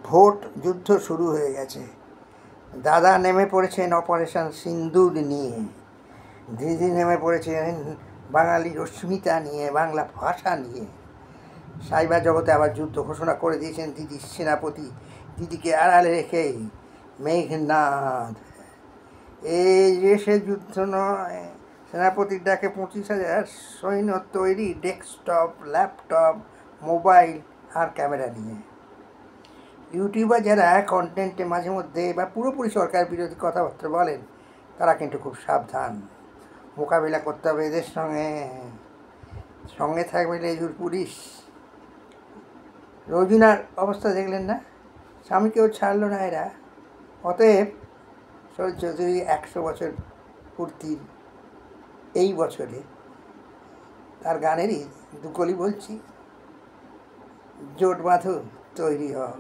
Vote যুদ্ধ শুরু হয়ে গেছে। দাদা নেমে পড়েছেন অপারেশন সিন্দুর নিয়ে, দিদি নেমে পড়েছেন বাঙালির অস্মিতা নিয়ে, বাংলা ভাষা নিয়ে। সাইবার জগতে আবার যুদ্ধ ঘোষণা করে দিয়েছেন দিদির সেনাপতি, দিদিকে আড়ালে রেখেই মেঘনাদ। এই যে সে যুদ্ধ নয়, সেনাপতির ডাকে 25,000 সৈন্য তৈরি, ডেস্কটপ, ল্যাপটপ, মোবাইল আর ক্যামেরা নিয়ে। ইউটিউবার যারা কন্টেন্টে মাঝে মধ্যে বা পুরোপুরি সরকার বিরোধী কথাবার্তা বলেন, তারা কিন্তু খুব সাবধান। মোকাবিলা করতে হবে এদের সঙ্গে। সঙ্গে থাকবে লেজুর পুলিশ। রোজিনার অবস্থা দেখলেন না? স্বামীকেও ছাড়লো না এরা। অতএব শরৎ চৌধুরী 100 বছর পূর্তির এই বছরে তার গানেরই দুকলি বলছি, জোট বাঁধো, তৈরি হও।